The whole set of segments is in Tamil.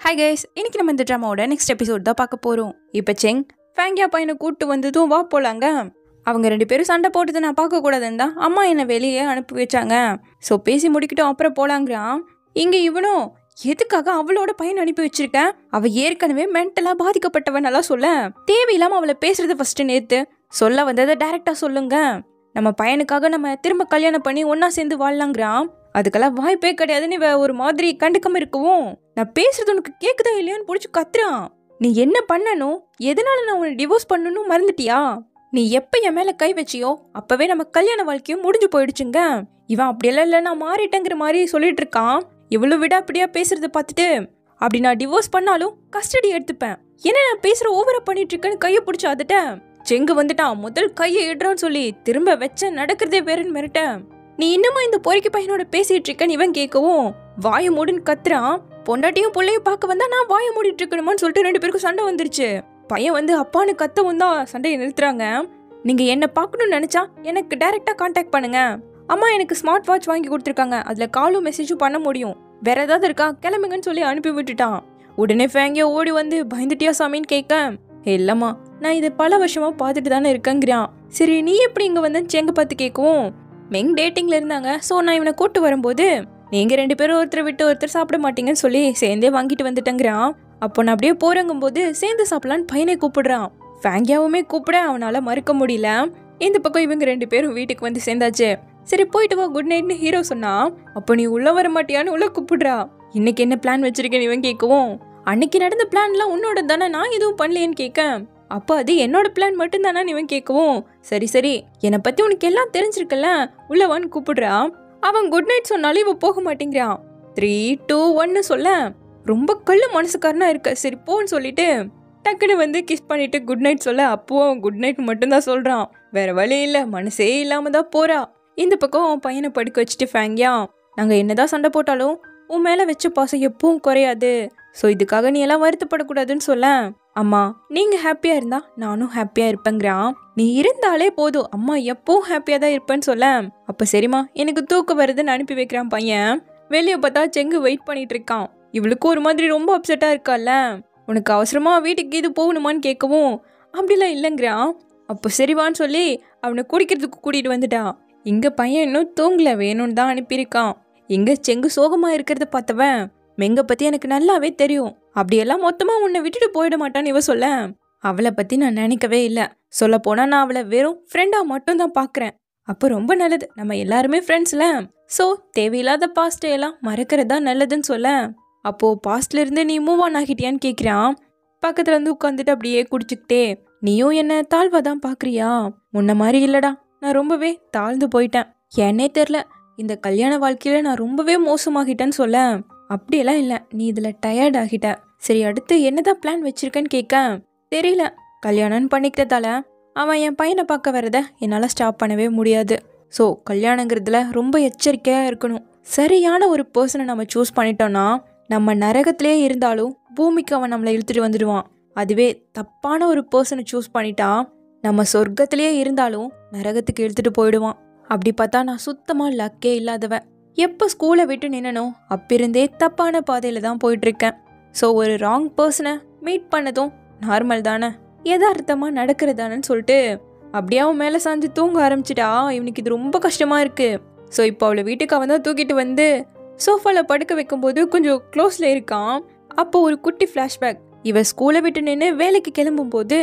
ஹாய் கைஸ், இன்னைக்கு நம்ம இந்த ட்ராமாவோட நெக்ஸ்ட் எபிசோட் தான் பார்க்க போகிறோம். இப்போ செங் ஃபேங்கியா பையனை கூப்பிட்டு வந்ததும் வா போலாங்க. அவங்க 2 பேரும் சண்டை போட்டதை நான் பார்க்கக்கூடாதுன்னு தான் அம்மா என்னை வெளியே அனுப்பி வச்சாங்க. ஸோ பேசி முடிக்கிட்டோம், அப்புறம் போலாங்கிறான். இங்கே இவனும் எதுக்காக அவளோட பையன் அனுப்பி வச்சிருக்கேன், அவள் ஏற்கனவே மென்டலாக பாதிக்கப்பட்டவன் நல்லா சொல்ல, தேவையில்லாமல் அவளை பேசுறது ஃபர்ஸ்ட் நேற்று சொல்ல வந்ததை டைரெக்டாக சொல்லுங்க. நம்ம பையனுக்காக நம்ம திரும்ப கல்யாணம் பண்ணி ஒன்றா சேர்ந்து வாழலாங்கிறான். அதுக்கெல்லாம் வாய்ப்பே கிடையாதுன்னு இவ ஒரு மாதிரி கண்டுக்காம இருக்கவும், நான் பேசுறது உனக்கு கேக்குதா இல்லையான்னு பிடிச்சி கத்துறான். நீ என்ன பண்ணணும், எதனால நான் உன்னை டிவோர்ஸ் பண்ணணும் மறந்துட்டியா? நீ எப்ப என் மேல கை வச்சியோ அப்பவே நம்ம கல்யாண வாழ்க்கையும் முடிஞ்சு போயிடுச்சுங்க. இவன் அப்படியெல்லாம் இல்லை, நான் மாறிட்டேங்கிற மாதிரி சொல்லிட்டு இருக்கான். இவ்வளவு விடாப்பிடியா பேசுறத பார்த்துட்டு, அப்படி நான் டிவோர்ஸ் பண்ணாலும் கஸ்டடி எடுத்துப்பேன், ஏன்னா நான் பேசுற ஓவரா பண்ணிட்டு இருக்கேன்னு கையை பிடிச்சி அதுட்ட செங்கு வந்துட்டான். முதல் கையை இடுறான்னு சொல்லி திரும்ப வச்ச நடக்கிறதே வேறன்னு மிரட்ட, நீ இன்னுமா இந்த பொறிக்கு பையனோட பேசிட்டு இருக்கன்னு இவன் கேட்கவும் வாய மூடுன்னு கத்துறான். பொண்டாட்டியும் பிள்ளையும் பார்க்க வந்தா நான் வாய மூடிட்டு இருக்கணுமான்னு சொல்லிட்டு 2 பேருக்கும் சண்டை வந்துருச்சு. பையன் வந்து அப்பான்னு கத்தவும் தான் சண்டையை நிறுத்துறாங்க. நீங்க என்ன பார்க்கணும்னு நினைச்சா எனக்கு டைரக்டா கான்டாக்ட் பண்ணுங்க, அம்மா எனக்கு ஸ்மார்ட் வாட்ச் வாங்கி கொடுத்துருக்காங்க, அதுல காலும் மெசேஜும் பண்ண முடியும், வேற ஏதாவது இருக்கா கிளம்புங்கன்னு சொல்லி அனுப்பி விட்டுட்டான். உடனே ஃபேங்கியா ஓடி வந்து பயந்துட்டியா சாமின்னு கேட்க, இல்லம்மா நான் இதை பல வருஷமா பார்த்துட்டு தானே இருக்கேங்கிறான். சரி நீ எப்படி இங்க வந்து செங்க பார்த்து கேட்கவும், மெங் டேட்டிங்ல இருந்தாங்க, ஸோ நான் இவனை கூட்டு வரும்போது நீங்க 2 பேரும் ஒருத்தர் விட்டு ஒருத்தர் சாப்பிட மாட்டீங்கன்னு சொல்லி சேர்ந்தே வாங்கிட்டு வந்துட்டேங்கிறான். அப்போ நான் அப்படியே போறங்கும் போது சேர்ந்து சாப்பிடலான்னு பையனை கூப்பிடுறான். ஃபேங்கியாவுமே கூப்பிட அவனால மறுக்க முடியல. இந்த பக்கம் இவங்க 2 பேரும் வீட்டுக்கு வந்து சேர்ந்தாச்சு. சரி போயிட்டு வா குட் நைட்னு ஹீரோ சொன்னா, அப்போ நீ உள்ள வர மாட்டியான்னு உள்ள கூப்பிடுறா. இன்னைக்கு என்ன பிளான் வச்சிருக்கேன்னு இவன் கேட்கவும், அன்னைக்கு நடந்த பிளான்லாம் உன்னோட தானே, நான் எதுவும் பண்ணலையேன்னு கேட்க, அப்போ அது என்னோட பிளான் மட்டும் தானே இவன் கேட்கவும், சரி சரி என்னை பத்தி உனக்கு எல்லாம் தெரிஞ்சிருக்கல உள்ளவான்னு கூப்பிடுறா. அவன் குட் நைட் சொன்னாலும் இவ போக மாட்டேங்கிறான். 3, 2, 1 சொல்ல, ரொம்ப கள்ளு மனசுக்காரனா இருக்க, சரி போன்னு சொல்லிட்டு டக்குன்னு வந்து கிஸ் பண்ணிட்டு குட் நைட் சொல்ல, அப்போ குட் நைட் மட்டும்தான் சொல்றான். வேற வழி இல்ல, மனசே இல்லாம தான் போறா. இந்த பக்கம் பையனை படுக்க வச்சுட்டு ஃபேங்கியா, நாங்க என்னதான் சண்டை போட்டாலும் உன் மேல வச்ச பாசம் எப்பவும் குறையாது, ஸோ இதுக்காக நீ எல்லாம் வருத்தப்படக்கூடாதுன்னு சொல்ல, அம்மா நீங்க ஹாப்பியா இருந்தா நானும் ஹாப்பியா இருப்பேங்கிறான். நீ இருந்தாலே போதும், அம்மா எப்பவும் ஹாப்பியா தான் இருப்பேன்னு சொல்ல, அப்ப சரிம்மா எனக்கு தூக்கம் வருதுன்னு அனுப்பி வைக்கிறான் பையன். வெளியே பார்த்தா செங்கு வெயிட் பண்ணிட்டு இருக்கான். இவளுக்கு ஒரு மாதிரி ரொம்ப அப்செட்டா இருக்கால, உனக்கு அவசரமா வீட்டுக்கு இது போகணுமான்னு கேட்கவும், அப்படிலாம் இல்லைங்கிறான். அப்போ சரிவான்னு சொல்லி அவனை குடிக்கிறதுக்கு கூட்டிட்டு வந்துட்டான். இங்க பையன் இன்னும் தூங்கல, வேணும்னு தான் அனுப்பியிருக்கான். இங்க செங்கு சோகமா இருக்கிறத பார்த்தவன், மெங்க பத்தி எனக்கு நல்லாவே தெரியும், அப்படியெல்லாம் மொத்தமா உன்னை விட்டுட்டு போயிட மாட்டான்னு இவ சொல்ல, அவளை பத்தி நான் நினைக்கவே இல்லை, சொல்ல போனா நான் அவளை வெறும் ஃப்ரெண்டா மட்டும் தான் பாக்குறேன். அப்போ ரொம்ப நல்லது, நம்ம எல்லாருமே ஃப்ரெண்ட்ஸ்ல, ஸோ தேவையில்லாத பாஸ்ட் எல்லாம் மறக்கிறதா நல்லதுன்னு சொல்ல, அப்போ பாஸ்ட்ல இருந்து நீ மூவ் ஆன் ஆகிட்டியான்னு கேட்கிறான். பக்கத்துல இருந்து உட்காந்துட்டு அப்படியே குடிச்சுக்கிட்டே, நீயும் என்ன தாழ்வா தான் பாக்குறியா, முன்ன மாதிரி இல்லடா, நான் ரொம்பவே தாழ்ந்து போயிட்டேன், என்னே தெரில இந்த கல்யாண வாழ்க்கையில நான் ரொம்பவே மோசமாகிட்டேன்னு சொல்ல, அப்படியெல்லாம் இல்லை, நீ இதுல டயர்ட் ஆகிட்ட, சரி அடுத்து என்னதான் பிளான் வச்சிருக்கேன்னு கேட்க, தெரியல, கல்யாணம் பண்ணிக்கிறதால அவன் என் பையனை பார்க்க வரத என்னால் ஸ்டாப் பண்ணவே முடியாது, ஸோ கல்யாணங்கிறதுல ரொம்ப எச்சரிக்கையாக இருக்கணும். சரியான ஒரு பர்சனை நம்ம சூஸ் பண்ணிட்டோம்னா நம்ம நரகத்திலே இருந்தாலும் பூமிக்கு அவன் நம்மளை இழுத்துட்டு வந்துடுவான். அதுவே தப்பான ஒரு பர்சனை சூஸ் பண்ணிட்டா நம்ம சொர்க்கத்திலேயே இருந்தாலும் நரகத்துக்கு இழுத்துட்டு போயிடுவான். அப்படி பார்த்தா நான் சுத்தமாக லக்கே இல்லாதவன். எப்போ ஸ்கூலை விட்டு நின்னனோ அப்பிருந்தே தப்பான பாதையில் தான் போயிட்டுருக்கேன். ஸோ ஒரு ராங் பர்சனை மீட் பண்ணதும் நார்மல் தானே, யதார்த்தமாக நடக்கிறதானு சொல்லிட்டு அப்படியே அவன் மேலே சாஞ்சு தூங்க ஆரம்பிச்சிட்டா. இவனுக்கு இது ரொம்ப கஷ்டமாக இருக்குது. ஸோ இப்போ அவளை வீட்டுக்கு அவன் தான் தூக்கிட்டு வந்து சோஃபாவில் படுக்க வைக்கும்போது கொஞ்சம் க்ளோஸில் இருக்கான். அப்போ ஒரு குட்டி ஃப்ளாஷ்பேக், இவன் ஸ்கூலை விட்டு நின்று வேலைக்கு கிளம்பும்போது,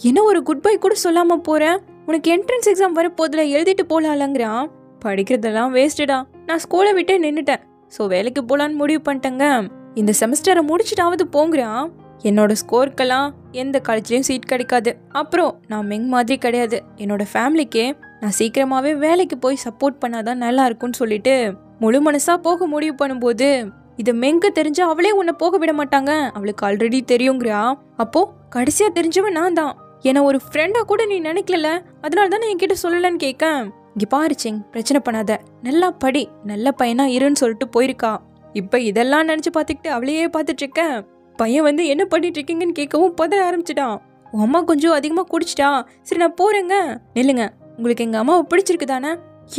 என்ன ஒரு குட் பை கூட சொல்லாமல் போகிறேன், உனக்கு என்ட்ரன்ஸ் எக்ஸாம் வரப்போதில் எழுதிட்டு போகலாங்கிறான். படிக்கிறதெல்லாம் வேஸ்ட்டுடா, நான் ஸ்கூலை விட்டே நின்றுட்டேன், ஸோ வேலைக்கு போகலான்னு முடிவு பண்ணிட்டேங்க, இந்த செமஸ்டரை முடிச்சுட்டாவது போங்கிறான். என்னோட ஸ்கோருக்கெல்லாம் எந்த காலேஜ்லேயும் சீட் கிடைக்காது, அப்புறம் நான் மெங் மாதிரி கிடையாது, என்னோட ஃபேமிலிக்கே நான் சீக்கிரமாகவே வேலைக்கு போய் சப்போர்ட் பண்ணாதான் நல்லா இருக்கும்னு சொல்லிட்டு முழு மனசாக போக முடிவு பண்ணும்போது, இது மெங்க தெரிஞ்சா அவளே உன்னை போக விட மாட்டாங்க, அவளுக்கு ஆல்ரெடி தெரியுங்கிறா. அப்போ கடைசியாக தெரிஞ்சவன் நான் தான், என்னை ஒரு ஃப்ரெண்டா கூட நீ நினைக்கல, அதனால தான் என்கிட்ட சொல்லலன்னு கேட்க, இங்கே பாரு செங் பிரச்சனை பண்ணாத, நல்லா படி, நல்ல பையனா இருன்னு சொல்லிட்டு போயிருக்கா. இப்போ இதெல்லாம் நினச்சி பார்த்துக்கிட்டு அவளையே பார்த்துட்டு இருக்க. பையன் வந்து என்ன பண்ணிட்டு இருக்கீங்கன்னு கேட்கவும் பதற ஆரம்பிச்சிட்டான். உன் அம்மா கொஞ்சம் அதிகமாக குடிச்சிட்டா, சரி நான் போறேங்க, நில்லுங்க, உங்களுக்கு எங்கள் அம்மாவை பிடிச்சிருக்கு தானே,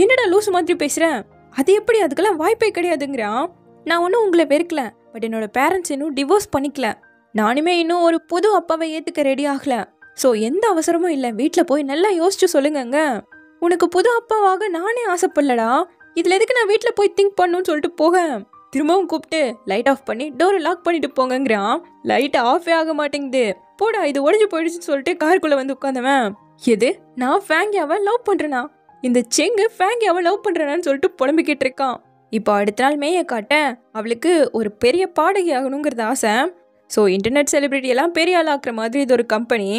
என்னடா லூசு மாதிரி பேசுகிறேன், அது எப்படி, அதுக்கெல்லாம் வாய்ப்பே கிடையாதுங்கிறான். நான் ஒன்றும் உங்களை வெறுக்கல, பட் என்னோட பேரண்ட்ஸ் இன்னும் டிவோர்ஸ் பண்ணிக்கல. நானுமே இன்னும் ஒரு புது அப்பாவை ஏற்றுக்க ரெடி ஆகல. ஸோ எந்த அவசரமும் இல்லை, வீட்டில் போய் நல்லா யோசிச்சு சொல்லுங்கங்க. உனக்கு புது அப்பாவாக நானே ஆசைப்படலடா, இதில் எதுக்கு நான் வீட்டில் போய் திங்க் பண்ணணும்னு சொல்லிட்டு போக திரும்பவும் கூப்பிட்டு லைட் ஆஃப் பண்ணி டோரை லாக் பண்ணிட்டு போங்கங்கிறான். லைட் ஆஃபே ஆக மாட்டேங்குது. போடா இது உடஞ்சி போயிடுச்சுன்னு சொல்லிட்டு காருக்குள்ளே வந்து உட்காந்தவன், எது நான் ஃபேங்கியாவை லவ் பண்ணுறேனா, இந்த செங்கு ஃபேங்கியாவை லவ் பண்ணுறேனான்னு சொல்லிட்டு புலம்பிக்கிட்டு இருக்கான். இப்போ அடுத்த நாள் மேயை காட்ட அவளுக்கு ஒரு பெரிய பாடகி ஆகணுங்கிறது ஆசை. ஸோ இன்டர்நெட் செலிபிரிட்டி எல்லாம் பெரிய ஆள் ஆக்குற மாதிரி இது ஒரு கம்பெனி.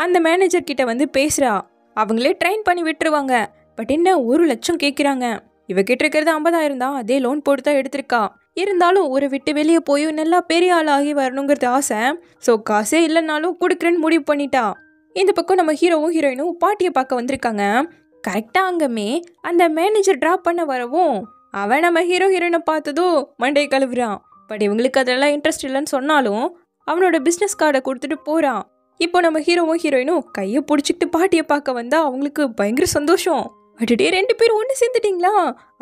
அந்த மேனேஜர் கிட்ட வந்து பேசுகிறா. அவங்களே ட்ரெயின் பண்ணி விட்டுருவாங்க, பட் என்ன 1 லட்சம் கேட்குறாங்க. இவகிட்ட இருக்கிறது 50,000 தான், அதே லோன் போட்டு தான் எடுத்திருக்கா. இருந்தாலும் ஊரை விட்டு வெளியே போய் நல்லா பெரிய ஆள் ஆகி வரணுங்கிறது ஆசை. ஸோ காசே இல்லைனாலும் கொடுக்குறேன்னு முடிவு பண்ணிட்டா. இந்த பக்கம் நம்ம ஹீரோவும் ஹீரோயினும் பாட்டியை பார்க்க வந்திருக்காங்க. கரெக்டாக அங்கமே அந்த மேனேஜர் ட்ராப் பண்ண வரவும் அவன் நம்ம ஹீரோ ஹீரோயினை பார்த்ததும் மண்டையை கழுவுறான். பட் இவங்களுக்கு அதெல்லாம் இன்ட்ரெஸ்ட் இல்லைன்னு சொன்னாலும் அவனோட பிஸ்னஸ் கார்டை கொடுத்துட்டு போகிறான். இப்போ நம்ம ஹீரோவும் ஹீரோயினும் கையை பிடிச்சிக்கிட்டு பாட்டியை பார்க்க வந்தா அவங்களுக்கு பயங்கர சந்தோஷம். அடடே 2 பேரும் ஒன்று சேர்ந்துட்டிங்களா,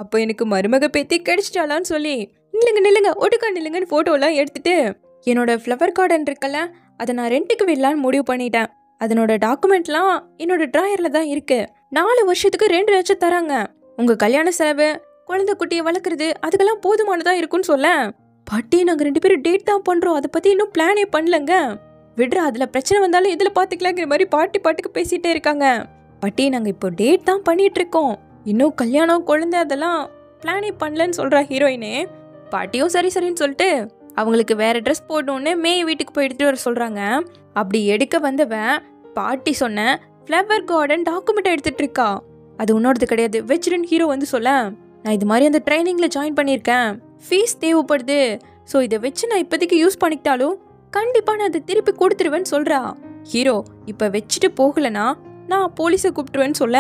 அப்போ எனக்கு மருமக பேத்தி கிடைச்சிட்டாலான்னு சொல்லி நில்லுங்க ஒட்டுக்கா நில்லுங்கன்னு ஃபோட்டோலாம் எடுத்துட்டு என்னோட ஃப்ளவர் கார்டன் இருக்குல்ல அதை நான் ரெண்ட்டுக்கு விடலான்னு முடிவு பண்ணிட்டேன். அதனோட டாக்குமெண்ட்லாம் என்னோட ட்ராயரில் தான் இருக்கு. 4 வருஷத்துக்கு 2 லட்சம் தராங்க. உங்கள் கல்யாண செலவு, குழந்தை குட்டியை வளர்க்குறது அதுக்கெல்லாம் போதுமானதாக இருக்குன்னு சொல்ல, பாட்டி நாங்கள் 2 பேரும் டேட் தான் பண்ணுறோம், அதை பற்றி இன்னும் பிளானே பண்ணலங்க, விடுறா அதில் பிரச்சனை வந்தாலும் இதில் பார்த்துக்கலாங்கிற மாதிரி பாட்டுக்கு பேசிகிட்டே இருக்காங்க. பாட்டி நாங்கள் இப்போ டேட் தான் பண்ணிட்டு இருக்கோம், இன்னும் கல்யாணம் குழந்தை அதெல்லாம் பிளானே பண்ணலன்னு சொல்கிறா ஹீரோயினே. பாட்டியும் சரின்னு சொல்லிட்டு அவங்களுக்கு வேற ட்ரெஸ் போடணுன்னு மேய் வீட்டுக்கு போய் எடுத்துகிட்டு வர சொல்கிறாங்க. அப்படி எடுக்க வந்தவன் பாட்டி சொன்ன ஃப்ளவர் கார்டன் டாக்குமெண்ட் எடுத்துகிட்டு இருக்கா. அது உன்னோடது கிடையாது வச்சிருன்னு ஹீரோ வந்து சொல்ல, நான் இது மாதிரி அந்த ட்ரைனிங்கில் ஜாயின் பண்ணியிருக்கேன், ஃபீஸ் தேவைப்படுது, ஸோ இதை வச்சு நான் இப்போதைக்கு யூஸ் பண்ணிக்கிட்டாலும் கண்டிப்பாக நான் அதை திருப்பி கொடுத்துருவேன்னு சொல்கிறா. ஹீரோ இப்போ வச்சுட்டு போகலனா நான் போலீஸை கூப்பிட்டுருவேன்னு சொல்ல,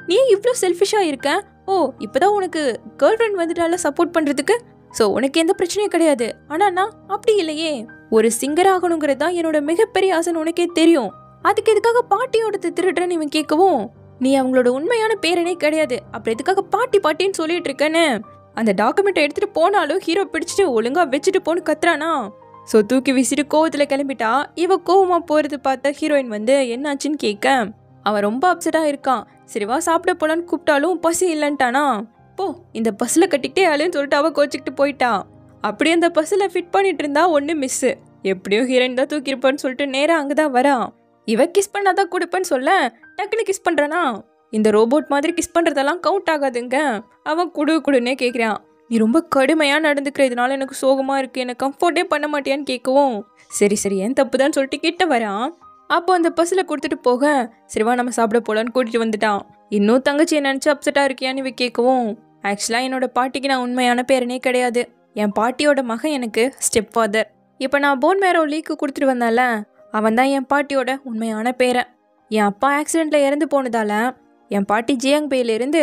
நீ இவ்வளோ செல்ஃபிஷாக இருக்க, ஓ இப்போதான் உனக்கு கேர்ள் ஃப்ரெண்ட் வந்துட்டால சப்போர்ட் பண்ணுறதுக்கு, ஸோ உனக்கு எந்த பிரச்சனையும் கிடையாது. ஆனால் நான் அப்படி இல்லையே, ஒரு சிங்கர் ஆகணுங்கிறது தான் என்னோட மிகப்பெரிய ஆசைன்னு உனக்கே தெரியும், அதுக்கு எதுக்காக பாட்டியோட திருடுறேன்னு இவன் கேட்கவும், நீ அவங்களோட உண்மையான பேரனே கிடையாது, அப்புறம் எதுக்காக பாட்டின்னு சொல்லிட்டு இருக்கேன்னு அந்த டாக்குமெண்ட்டை எடுத்துகிட்டு போனாலும் ஹீரோ பிடிச்சிட்டு ஒழுங்காக வச்சுட்டு போன்னு கத்துறானா. ஸோ தூக்கி வீசிட்டு கோவத்தில் கிளம்பிட்டா. இவ கோவமாக போகிறது பார்த்த ஹீரோயின் வந்து என்னாச்சுன்னு கேட்க அவன் ரொம்ப அப்செட்டாக இருக்கான். சரிவா சாப்பிட போலான்னு கூப்பிட்டாலும் பசி இல்லைன்ட்டானா. போ இந்த பஸ்ஸில் கட்டிக்கிட்டே ஆளுன்னு சொல்லிட்டு அவள் கோச்சிக்கிட்டு போயிட்டா. அப்படியே அந்த பஸ்ஸில் ஃபிட் பண்ணிட்டு இருந்தா ஒன்று மிஸ்ஸு. எப்படியும் ஹீரோயின் தான் தூக்கியிருப்பான்னு சொல்லிட்டு நேராக அங்கே தான் வரான். இவ கிஸ் பண்ணாதான் கொடுப்பேன்னு சொல்ல டக்குன்னு கிஸ் பண்ணுறானா. இந்த ரோபோட் மாதிரி கிஸ் பண்ணுறதெல்லாம் கவுண்ட் ஆகாதுங்க. அவன் குடுன்னே கேட்குறான். நீ ரொம்ப கடுமையாக நடந்துக்கிறதுனால எனக்கு சோகமாக இருக்குது, எனக்கு கம்ஃபர்ட்டே பண்ண மாட்டியான்னு கேட்கவும், சரி ஏன் தப்பு தான் சொல்லிட்டு கிட்ட வரான். அப்போ அந்த பஸ்ஸில் கொடுத்துட்டு போக சரிவா நம்ம சாப்பிட போகலான்னு கூட்டிகிட்டு வந்துட்டான். இன்னும் தங்கச்சியை நினச்சி அப்செட்டாக இருக்கியான்னு இவ கேட்கவும், ஆக்சுவலாக என்னோட பாட்டிக்கு நான் உண்மையான பேரனே கிடையாது, என் பாட்டியோட மகன் எனக்கு ஸ்டெப் ஃபாதர். இப்போ நான் போன் மேரோ லீக்கு கொடுத்துட்டு வந்தால அவன் தான் என் பாட்டியோட உண்மையான பேரன். என் அப்பா ஆக்சிடெண்ட்டில் இறந்து போனதால என் பாட்டி ஜியாங்பேயிலிருந்து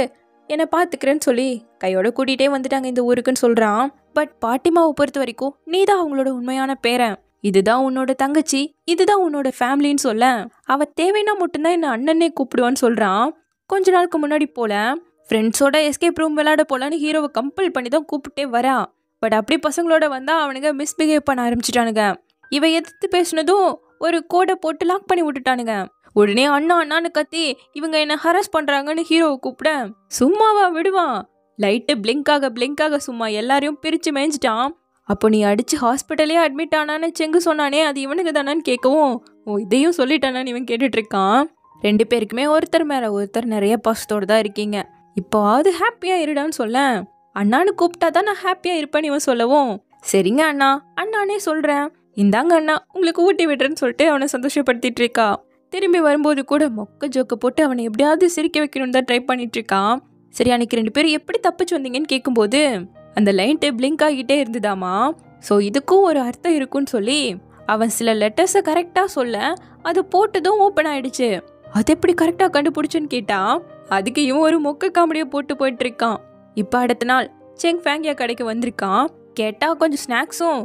என்னை பார்த்துக்கிறேன்னு சொல்லி கையோட கூட்டிகிட்டே வந்துட்டாங்க இந்த ஊருக்குன்னு சொல்கிறான். பட் பாட்டிமாவை பொறுத்த வரைக்கும் நீ தான் அவங்களோட உண்மையான பேரன், இதுதான் உன்னோட தங்கச்சி, இதுதான் உன்னோட ஃபேமிலின்னு சொல்ல அவள் தேவைன்னா மட்டும்தான் என்னை அண்ணனே கூப்பிடுவான்னு சொல்கிறான். கொஞ்ச நாளுக்கு முன்னாடி போல ஃப்ரெண்ட்ஸோட எஸ்கேப் ரூம் விளையாட போலான்னு ஹீரோவை கம்பல் பண்ணி தான் கூப்பிட்டே வரா. பட் அப்படி பசங்களோட வந்தால் அவனுங்க மிஸ்பிஹேவ் பண்ண ஆரம்பிச்சிட்டானுங்க. இவ எதிர்த்து பேசினதும் ஒரு கோடை போட்டு லாக் பண்ணி விட்டுட்டானுங்க. உடனே அண்ணான்னு கத்தி இவங்க என்ன ஹராஸ் பண்ணுறாங்கன்னு ஹீரோவை கூப்பிட சும்மாவா விடுவான். லைட்டு பிளிங்காக சும்மா எல்லாரையும் பிரித்து மேய்ஞ்சிட்டான். அப்போ நீ அடித்து ஹாஸ்பிட்டலே அட்மிட் ஆனான்னு செங்கு சொன்னானே அது இவனுக்கு தானான்னு கேட்கவும், ஓ இதையும் சொல்லிட்டானான்னு இவன் கேட்டுட்ருக்கான். 2 பேருக்குமே ஒருத்தர் மேலே ஒருத்தர் நிறைய பாசத்தோடு தான் இருக்கீங்க, இப்போவாவது ஹாப்பியாக இருடான்னு சொல்ல, அண்ணான்னு கூப்பிட்டா தான் நான் ஹாப்பியாக இருப்பேன்னு இவன் சொல்லவும், சரிங்க அண்ணானே சொல்கிறேன், இந்தாங்க அண்ணா உங்களுக்கு ஊட்டி விடுறேன்னு சொல்லிட்டு அவனை சந்தோஷப்படுத்திட்டு இருக்கா. திரும்பி வரும்போது கூட மொக்க ஜோக்க போட்டு அவனை எப்படியாவது சிரிக்க வைக்கணும்னு தான் ட்ரை பண்ணிட்டு இருக்கான். சரி அன்னைக்கு 2 பேரும் எப்படி தப்பிச்சு வந்தீங்கன்னு கேட்கும்போது அந்த லைன்ட்டு பிளிங்க் ஆகிட்டே இருந்துதாமா. ஸோ இதுக்கும் ஒரு அர்த்தம் இருக்குன்னு சொல்லி அவன் சில லெட்டர்ஸை கரெக்டாக சொல்ல அது போட்டதும் ஓப்பன் ஆயிடுச்சு. அது எப்படி கரெக்டாக கண்டுபிடிச்சுன்னு கேட்டா அதுக்கு இவன் ஒரு மொக்க காமெடியை போட்டு போயிட்டு இருக்கான். இப்போ அடுத்த நாள் செங் ஃபேங்கியா கடைக்கு வந்திருக்கான். கேட்டால் கொஞ்சம் ஸ்நாக்ஸும்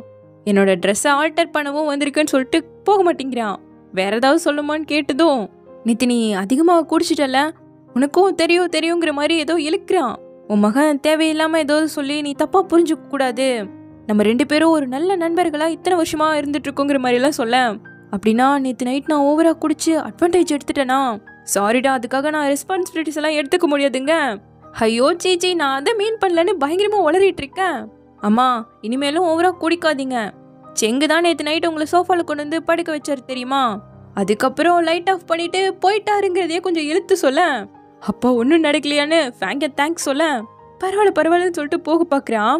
என்னோட ட்ரெஸ்ஸை ஆல்டர் பண்ணவும் வந்திருக்குன்னு சொல்லிட்டு போக மாட்டேங்கிறான். வேற ஏதாவது சொல்லுமான்னு கேட்டதும், நேத்து நீ அதிகமாக குடிச்சிட்டல, உனக்கும் தெரியுங்கிற மாதிரி ஏதோ இழுக்கிறான். உன் மகன் தேவையில்லாமல் ஏதோ சொல்லி நீ தப்பாக புரிஞ்சுக்க கூடாது, நம்ம 2 பேரும் ஒரு நல்ல நண்பர்களா இத்தனை வருஷமா இருந்துட்டு இருக்கோங்கிற மாதிரிலாம் சொல்ல. அப்படின்னா நேற்று நைட் நான் ஓவரா குடிச்சு அட்வான்டேஜ் எடுத்துட்டேனா? சாரிடா, அதுக்காக நான் ரெஸ்பான்சிபிலிட்டிஸ் எல்லாம் எடுத்துக்க முடியாதுங்க. ஐயோ சீச்சி, நான் அதை மீன் பண்ணலன்னு பயங்கரமா உளறிட்டு இருக்கேன். அம்மா, இனிமேலும் ஓவரா குடிக்காதீங்க. செங்கு தான் நேற்று நைட் உங்களை சோஃபால கொண்டு வந்து படுக்க வச்சாரு தெரியுமா? அதுக்கப்புறம் லைட் ஆஃப் பண்ணிட்டு போயிட்டாருங்கிறதையே கொஞ்சம் இழுத்து சொல்ல. அப்பா ஒன்றும் நடக்கலையான்னு ஃபேங்க தேங்க்ஸ் சொல்ல. பரவாயில்லன்னு சொல்லிட்டு போக பார்க்குறான்.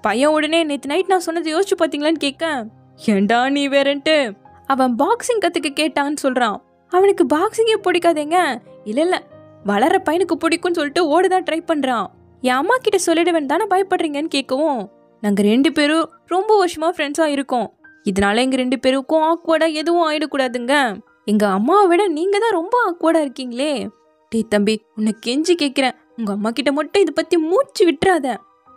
பையன் உடனே நேற்று நைட் நான் சொன்னதை யோசிச்சு பார்த்தீங்களான்னு கேட்க, ஏண்டா நீ வேறன்ட்டு அவன் பாக்ஸிங் கற்றுக்க கேட்டான்னு சொல்கிறான். அவனுக்கு பாக்ஸிங்கே பிடிக்காதேங்க. இல்லை வளர பையனுக்கு பிடிக்கும்னு சொல்லிட்டு ஓடதான் ட்ரை பண்ணுறான். என் அம்மா கிட்ட சொல்லிடுவேன் தானே பயப்படுறீங்கன்னு கேட்கவும், நாங்கள் 2 பேரும் ரொம்ப வருஷமா ஃப்ரெண்ட்ஸாக இருக்கோம். இதனால எங்கள் 2 பேருக்கும் ஆக்வர்டாக எதுவும் ஆயிடக்கூடாதுங்க. எங்கள் அம்மாவை விட நீங்கள் தான் ரொம்ப ஆக்வர்டாக இருக்கீங்களே. டே தம்பி, உன்னை கெஞ்சி கேட்குறேன், உங்கள் அம்மா கிட்ட மட்டும் இதை பற்றி மூச்சு விட்டுறாத.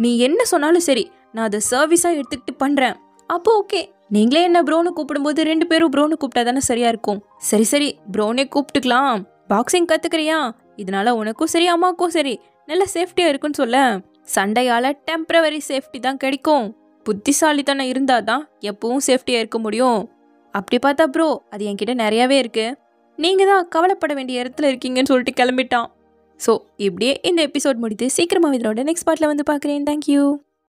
நீ என்ன சொன்னாலும் சரி, நான் அதை சர்வீஸாக எடுத்துக்கிட்டு பண்ணுறேன். அப்போ ஓகே. நீங்களே என்ன ப்ரோன்னு கூப்பிடும்போது 2 பேரும் ப்ரோன்னு கூப்பிட்டா தானே சரியா இருக்கும். சரி ப்ரோனே கூப்பிட்டுக்கலாம். பாக்ஸிங் கற்றுக்கிறியா? இதனால உனக்கும் சரி அம்மாவுக்கும் சரி நல்ல சேஃப்டியாக இருக்குன்னு சொல்ல. சண்டையால் டெம்பரவரி சேஃப்டி தான் கிடைக்கும். புத்திசாலித்தனம் இருந்தால் தான் எப்பவும் சேஃப்டியாக இருக்க முடியும். அப்படி பார்த்தா ப்ரோ, அது என்கிட்ட நிறையாவே இருக்கு. நீங்கள் தான் கவலைப்பட வேண்டிய இடத்துல இருக்கீங்கன்னு சொல்லிட்டு கிளம்பிட்டான். ஸோ இப்படியே இந்த எபிசோட் முடித்து சீக்கிரமாக இதோட நெக்ஸ்ட் பார்ட்டில் வந்து பார்க்குறேன். தேங்க்யூ.